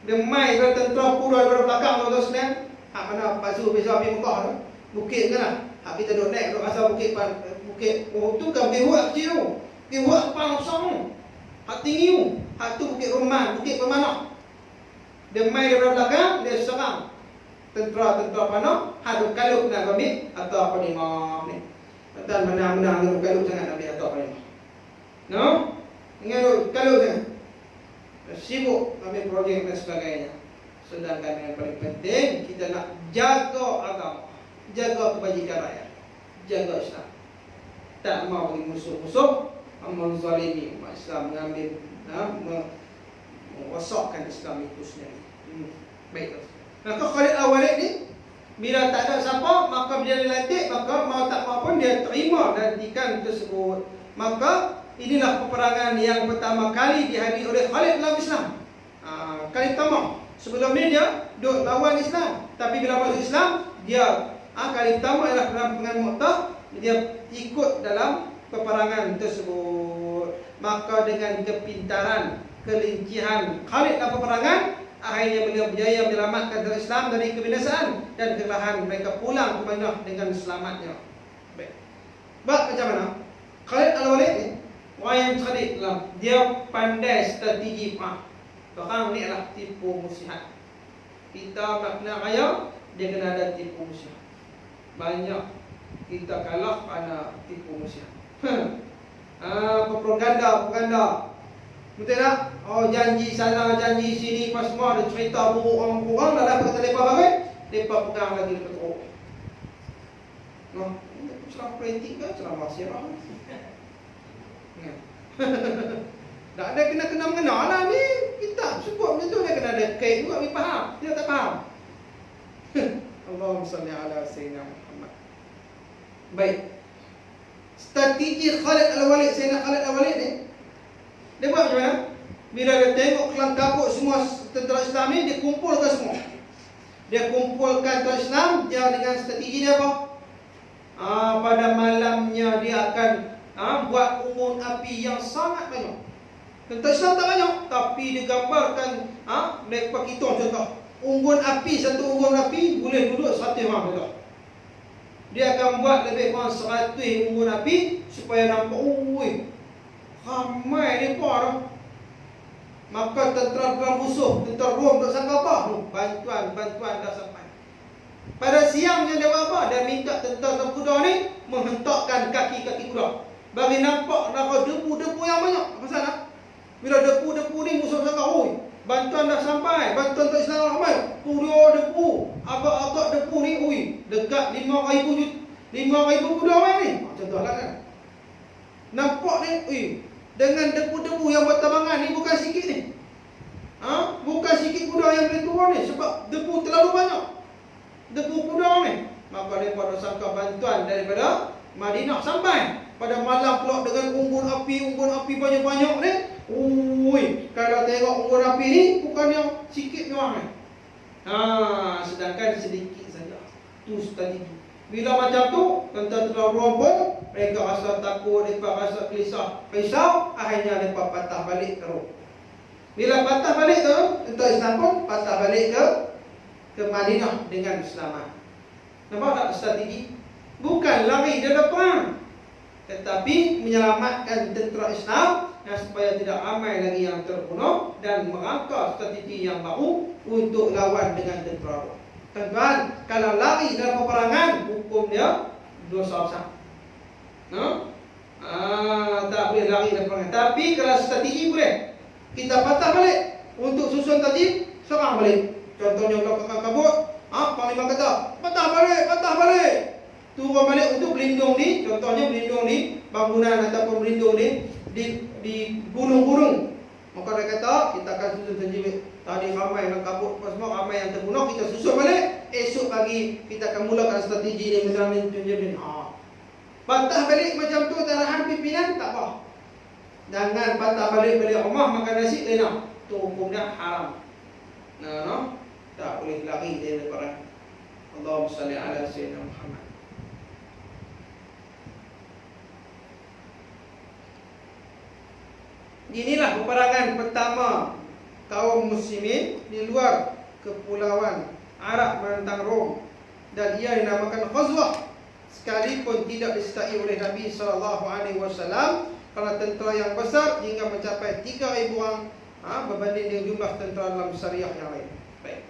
Dia mai ke tentera pura daripada belakang tuan-tuan sekalian. Hak mana pasu besar pergi Mekah tu. Bukit kan lah. Hak kita duduk naik duduk asal bukit oh tu kan bukit Huat kecil tu. Bukit Huat pang besar tu. Hak tinggi tu. Hak tu bukit Roman, bukit pemanah. Dia mai daripada belakang, dia serang tentera-tentera panah. Hak duk kalut nak ambil atau apa ni ni. Dan menang-menang duk kalut sangat ambil atau apa ni. No? Ingat duk kalut sangat. Sibuk ambil projek dan sebagainya. Sedangkan yang paling penting kita nak jaga agama, jaga kebajikan rakyat, jaga Islam. Tak mau bagi musuh-musuh menzalimi umat Islam, mengambil merosakkan Islam itu sendiri. Baik. Maka Khalid Al-Walid ni bila tak ada siapa, maka bila dilantik, maka mau tak mau pun dia terima lantikan tersebut. Maka inilah peperangan yang pertama kali dihadiri oleh Khalid dalam Islam. Kali pertama. Sebelum ni dia duk lawan Islam, tapi bila masuk Islam, dia kali pertama ialah dalam peperangan Mu'tah, dia ikut dalam peperangan tersebut. Maka dengan kepintaran, kelincihan Khalid dalam peperangan, akhirnya beliau berjaya menyelamatkan Islam dari kebinasaan dan kekalahan. Mereka pulang ke Madinah dengan selamatnya. Baik. Macam mana? Khalid Al-Walid ni, wayang Khalid lah, dia pandai strategi perang. Perang ni adalah tipu muslihat. Kita nak kena raya, dia kena ada tipu muslihat. Banyak kita kalah pada tipu muslihat. Propaganda. Betul tak? Oh, janji sana, janji sini, pas semua ada cerita buruk orang-orang, dah dapat kata lepas bagai, lepas pegang lagi lepas teruk. Noh, ini ceramah politik ke? Ceramah sirah. Tak ada kena mengenal lah ni. Kita sebut macam tu, dia kena ada kait juga, dia faham. Dia tak faham. Allahumma salli ala Sayyidina Muhammad. Baik. Strategi Khalid Al-Walid, Sayyidina Khalid Al-Walid ni, dia buat macam mana? Bila dia tengok kelang kabut semua tentera Islam ni, dia kumpulkan semua. Dia kumpulkan tentera Islam, dia dengan strategi dia apa? Pada malamnya dia akan buat unggun api yang sangat banyak. Tentera Islam tak banyak, tapi digambarkan mereka kita contoh. Unggun api, satu unggun api boleh duduk 100 orang contoh. Dia akan buat lebih kurang 100 unggun api supaya nampak ramai mereka dah. Maka tentera musuh, tentera Rom tak sangka apa. Bantuan dah sampai. Pada siangnya dia buat apa? Dia minta tentera kuda ni menghentakkan kaki-kaki kuda, bagi nampak debu-debu yang banyak. Apa pasal nak? Bila debu-debu ni musuh sangka, bantuan dah sampai, bantuan tak Islam ramai. Kuda debu, agak-agak debu ni, dekat 5,000 kuda orang ni. Contohlah kan. Nampak ni, dengan debu-debu yang bertabangan ni bukan sikit ni. Bukan sikit kuda yang boleh turun ni, sebab debu terlalu banyak. Debu kuda ni. Maka mereka dah sangka bantuan daripada Madinah sampai. Pada malam pula dengan unggun api banyak-banyak ni. Kalau tengok unggun api ni, bukan yang sikit doang ni. Sedangkan sedikit saja. Tu strategi. Bila macam tu, tentera Rom pun mereka rasa takut, mereka rasa risau, akhirnya mereka patah balik terus. Bila patah balik tu, tentera Islam pun patah balik ke Madinah dengan selamat. Nampak tak strategi? Bukan lari dari perang, tetapi menyelamatkan tentera Islam supaya tidak ramai lagi yang terbunuh, dan merangka strategi yang baru untuk lawan dengan tentera Rom. Tuan-tuan, kalau lari dalam peperangan, hukum dia dosa besar. Tak boleh lari dalam peperangan. Tapi kalau strategi boleh. Kita patah balik untuk susun tadi, serang balik. Contohnya belakang kabut, Panglima kata, patah balik. Turun balik untuk berlindung ni. Contohnya berlindung ni, bangunan ataupun berlindung ni di gunung-gunung. Maka dia kata, kita akan susun sendiri. Tadi ramai yang kabut, semua ramai yang terbunuh, kita susun balik. Esok pagi kita akan mulakan strategi ni macam ni. Patah balik macam tu arahan pimpinan, tak apa. Jangan patah balik rumah makan nasi lain. Tu hukumnya haram. Tak boleh lari dari perang. Allahumma salli ala Sayyidina Muhammad. Inilah peperangan pertama kaum muslimin di luar kepulauan Arab menentang Rom, dan ia dinamakan Ghazwah, sekalipun tidak disertai oleh Nabi SAW kerana tentera yang besar hingga mencapai 3,000 orang berbanding dengan jumlah tentera dalam syariah yang lain. Baik.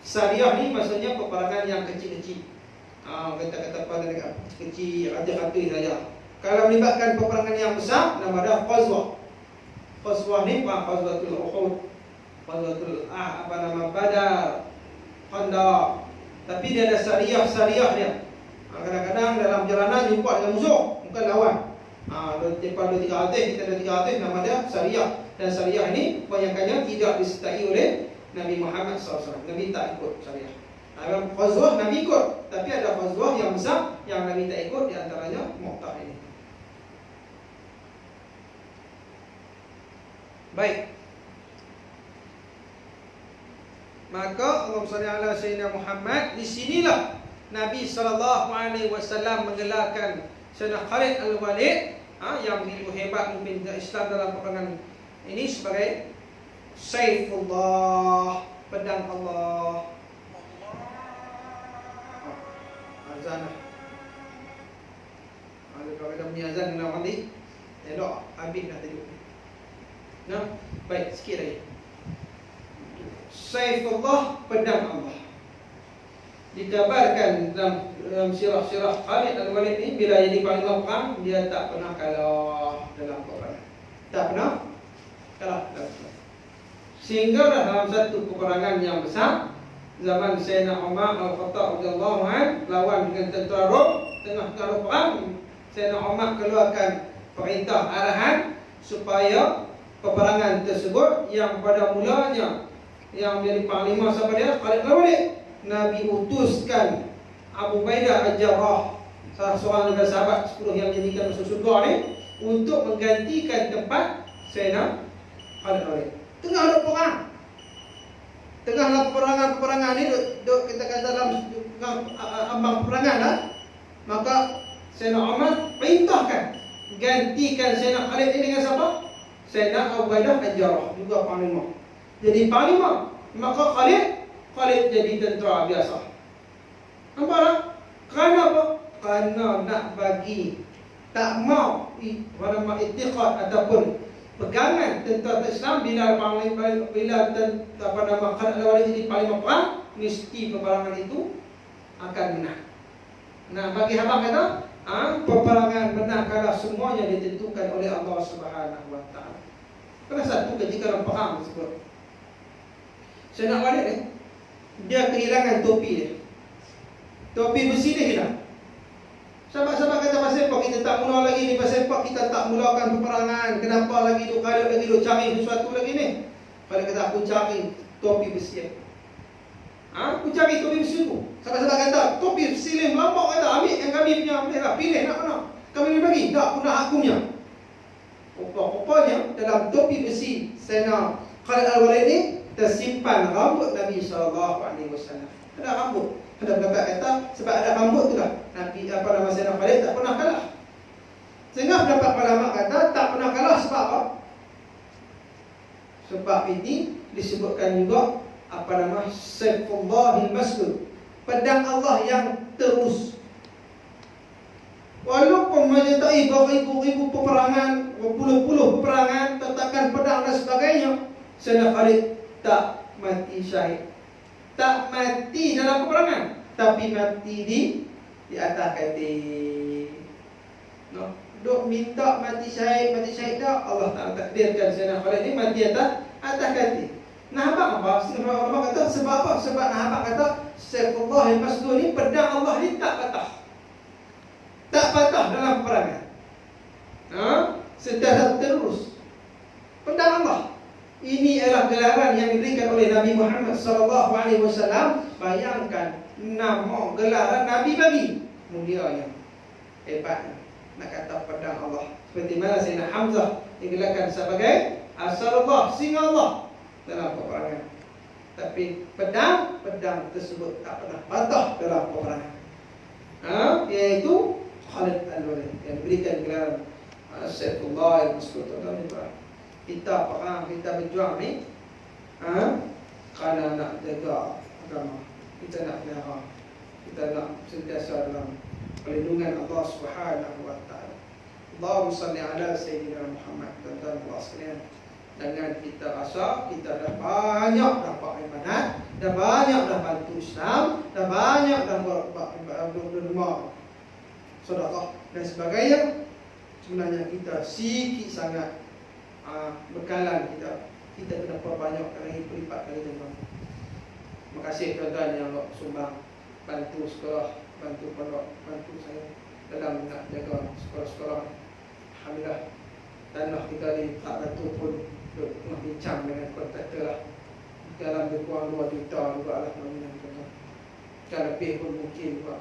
Syariah ni maksudnya peperangan yang kecil-kecil. Kata-kata pada dekat kecil, hati-hati saja. Kalau melibatkan peperangan yang besar, nama dia Ghazwah. Ghazwah ni Ghazwatul Uhud, Ghazwatul Badar, Khandaq. Tapi dia ada syariah dia. Kadang-kadang dalam perjalanan jumpa dengan musuh, bukan lawan. Depan 2-3 hati, kita ada 3 hati, nama dia syariah. Dan syariah ini kebanyakannya tidak disertai oleh Nabi Muhammad SAW. Nabi tak ikut syariah. Dalam Ghazwah Nabi ikut, tapi ada Ghazwah yang besar yang Nabi tak ikut, di antaranya Mu'tah ini. Baik. Maka Allahumma salli ala Sayyidina Muhammad, di sinilah Nabi SAW menggelarkan Sayyidina Khalid Al-Walid yang begitu hebat memimpin Islam dalam peperangan ini sebagai Saifullah, pedang Allah. Azan. Kalau kita punya azan kena mandi, elok habis dah tadi. Nah, baik, sikit lagi. Saifullah, pedang Allah. Dikabarkan dalam sirah-sirah Khalid Al-Walid ini, bila jadi panglima perang, dia tak pernah kalah dalam peperangan. Tak pernah kalah dalam peperangan. Sehingga dalam satu peperangan yang besar, zaman Sayyidina Umar Al-Khattab radhiyallahu anhu lawan dengan tentera Rom, tengah-tengah perang, Sayyidina Umar keluarkan perintah arahan supaya peperangan tersebut yang pada mulanya yang menjadi panglima siapa dia? Khalid Al-Walid. Nabi utuskan Abu Ubaidah Al-Jarrah, salah seorang daripada sahabat 10 yang menjadikan masuk surga ni, untuk menggantikan tempat Sayyidina Khalid Al-Walid. Tengah ada perang, tengah dalam peperangan ni, kita kata dalam ambang peperangan lah, maka Sayyidina Umar perintahkan gantikan Sayyidina Khalid ini dengan siapa? Sayyidina Abu Ubaidah Al-Jarrah, juga panglima. Jadi panglima, maka Khalid jadi tentera biasa. Nampak tak? Kerana apa? Kerana nak bagi, tak mau i'tiqad ataupun pegangan tentera Islam bila Khalid Al-Walid jadi panglima perang, mesti peperangan itu akan menang. Nah, bagi abang kata, peperangan menang kalah semuanya ditentukan oleh Allah Subhanahu Wa Taala. Kerana satu ketika dalam perang tersebut, Sayyidina Khalid ni, dia kehilangan topi dia. Topi besi dia hilang. Sahabat-sahabat kata, pasal apa kita tak mula lagi ni? Pasal apa kita tak mulakan peperangan? Kenapa lagi duk Khalid lagi duk cari sesuatu lagi ni? Khalid kata, aku cari topi besi. Aku cari topi besi tu. Sahabat-sahabat kata, topi besi ni melampau, kata, ambil yang kami punya, boleh lah, pilih nak mana. Kami boleh bagi, tak, aku nak aku punya. Rupanya dalam topi besi Sayyidina Khalid Al-Walid ni tersimpan rambut Nabi SAW. Ada rambut. Ada pendapat kata sebab ada rambut tu lah Nabi Sayyidina Khalid tak pernah kalah. Sehingga pendapat ulama kata tak pernah kalah sebab apa? Sebab ini disebutkan juga Saifullahil Maslul, pedang Allah yang terus. Walaupun menyertai beribu-ribu peperangan, berpuluh-puluh peperangan, letakkan pedang dan sebagainya, Sayyidina Khalid tak mati syahid. Tak mati dalam peperangan, tapi mati di atas katil. No, duk minta mati syahid dah, Allah Taala takdirkan Sayyidina Khalid ni mati atas katil. Nah, apa? Setengah ulama kata sebab apa? Sebab nah kata Saifullahil Maslul ni, pedang Allah ni tak patah. Tak patah dalam peperangan. Secara terus. Pedang Allah. Ini adalah gelaran yang diberikan oleh Nabi Muhammad SAW. Bayangkan nama gelaran Nabi bagi. Mulianya, hebatnya. Nak kata pedang Allah. Seperti mana Sayyidina Hamzah digelarkan sebagai Asalullah, singa Allah dalam peperangan. Tapi pedang tersebut tak pernah patah dalam peperangan. Iaitu Khalid Al-Walid yang diberikan gelaran Saifullahil Maslul. Kita perang, kita berjuang ni, Kerana nak jaga agama, kita nak pelihara, kita nak sentiasa dalam perlindungan Allah Subhanahu wa taala. Allahumma salli ala sayyidina Muhammad. Tuan-tuan Allah sekalian, dengan kita rasa kita dah banyak dapat ibadat, dah banyak dah bantu Islam, dah banyak dah berderma sedekah dan sebagainya, sebenarnya kita sikit sangat bekalan kita kena perbanyak lagi, berlipat kali tuan-tuan. Terima kasih tuan-tuan yang sumbang, bantu sekolah, bantu pondok, bantu saya dalam nak jaga sekolah-sekolah. Alhamdulillah. Tanah kita ni tak bantu pun nak bincang dengan kontraktor lah. Dalam lebih kurang 2 juta juga lah nominal tuan-tuan. Dan lebih pun mungkin juga.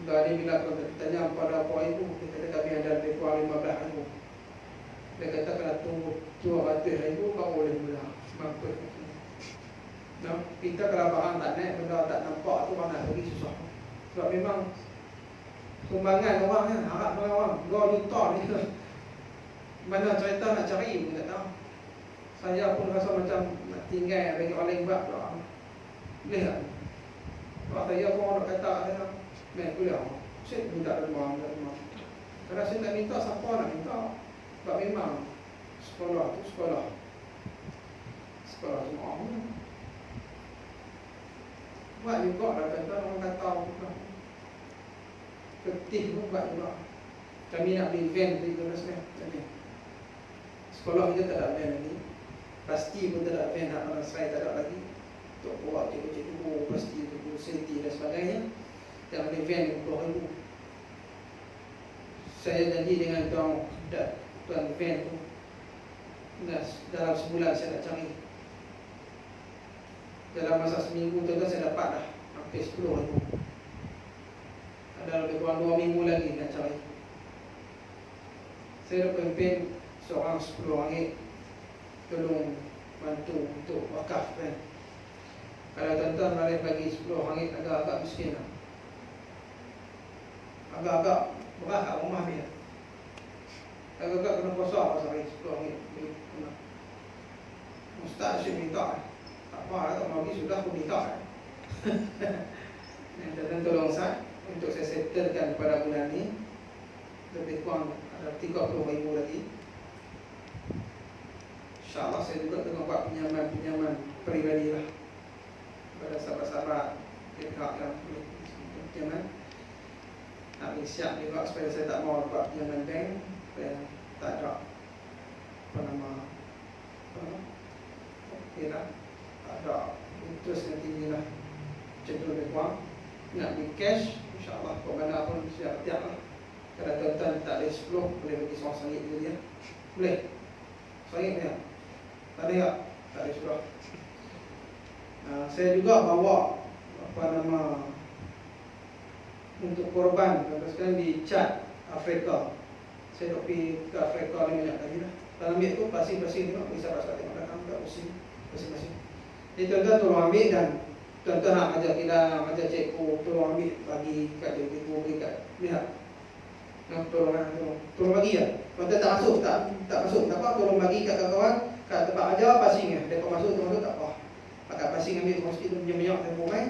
Dari bila kontraktor tanya pada apa ibu, dia kata kami ada lebih kurang 15,000. Dia kata kena tunggu 200,000 baru boleh mula. Mampu. Nah, kita kalau barang tak naik, benda tak nampak tu mana lagi susah. Sebab memang sumbangan orang kan, harap orang 2 juta ni. Mana cerita nak cari pun tak tahu. Saya pun rasa macam nak tinggal bagi orang lain buat pula. Boleh tak? Sebab saya pun nak kata saya main kuliah. Saya budak rumah. Kalau saya nak minta, siapa nak minta? Sebab memang sekolah tu sekolah semua. Buat juga lah tuan-tuan, orang kata ketih pun buat juga. Kami nak beli van juga sebenarnya. Sekolah kita tak ada van lagi. Pasti pun tak ada van, hak orang Serai tak ada lagi. Untuk bawa cikgu-cikgu, pasti cikgu senti dan sebagainya. Yang beli van 20,000. Saya janji dengan tuan van tu, dalam sebulan saya nak cari. Dalam masa seminggu tu saya dapat dah hampir 10,000. Ada lebih kurang 2 minggu lagi nak cari. Saya dah pimpin seorang RM10 tolong bantu untuk wakaf kan. Kalau tuan-tuan boleh bagi RM10 agak-agak miskin lah. Agak-agak berat kat rumah ni. Agak-agak kena puasa pasal RM10. Ustaz Syed minta. Tak apa lah, tak mau pergi sudah pun minta. Dan tolong Ustaz untuk saya settlekan pada bulan ni. Lebih kurang ada 30,000 lagi. InsyaAllah saya juga tengah buat pinjaman peribadi lah kepada sahabat-sahabat pihak yang pinjaman. Nak siap juga supaya saya tak mau buat pinjaman bank, supaya tak ada tak ada interest yang tinggi lah. Macam tu lebih kurang. Nak beli cash, insyaAllah kau mana pun siap tiap lah. Kalau tuan-tuan tak ada 10, boleh bagi RM1 dulu dia. Boleh? RM1 ya? Tak ada tak? Tak ada surah. Saya juga bawa untuk korban sekarang di Chad, Afrika. Saya nak pergi ke Afrika ni banyak kali lah. Dalam ambil tu pasir-pasir tengok, pergi sahabat-sahabat tengok belakang, tak pusing, pasir-pasir. Jadi tuan-tuan tolong ambil, dan tuan-tuan nak ajar kita, ajar cikgu, tolong ambil, bagi kat cikgu, bagi kat lihat. Tolong bagi ya. Kalau tak masuk, tak masuk, tak apa, tolong bagi kat kawan-kawan, kat tempat ajar pasing ya. Dia masuk tak apa. Pakai pasing ambil tolong sikit tu banyak tempoh main.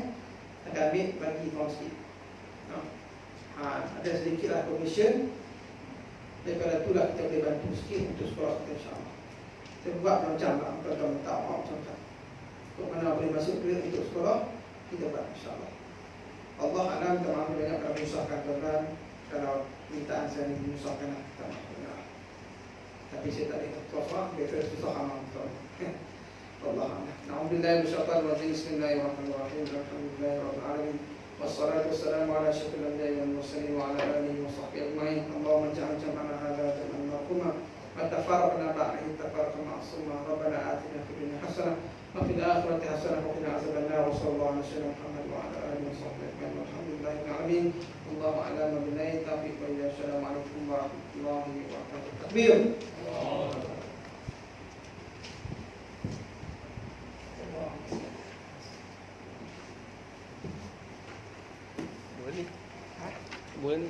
Akan ambil bagi tolong sikit. Ada sedikit lah commission. Daripada tu lah kita boleh bantu sikit untuk sekolah kita insyaAllah. Saya buat macam lah, tuan-tuan minta maaf macam-macam. Untuk mana boleh masuk untuk sekolah, kita buat insyaAllah. Allah alam, kita maaf banyak kalau menyusahkan tuan-tuan. Kalau mintaan saya ni menyusahkan lah, kita maaf banyak. Tapi saya tak boleh tuan-tuan, biasa susah amal tuan-tuan. Allah alam. Alhamdulillah, bismillahirrahmanirrahim. Bismillahirrahmanirrahim. Alhamdulillahirrahmanirrahim. Wassalatu wassalamu ala asyrafil anbiya'i wal mursalin wa ala alihi wa sahbihi ajma'in. Allahumma ij'al jam'ana hadha jam'an marhuma wa tafarraqna ba'dahu tafarraqan ma'suma. Rabbana atina fid dunya hasanah wa fil akhirati hasanah wa qina azabannar. Wa sallallahu ala sayyidina Muhammad wa ala alihi wa sahbihi ajma'in. Walhamdulillahi rabbil alamin. Allahu a'lam billahi taufiq wa hidayah. Assalamualaikum warahmatullahi wabarakatuh. Takbir. Boleh ni.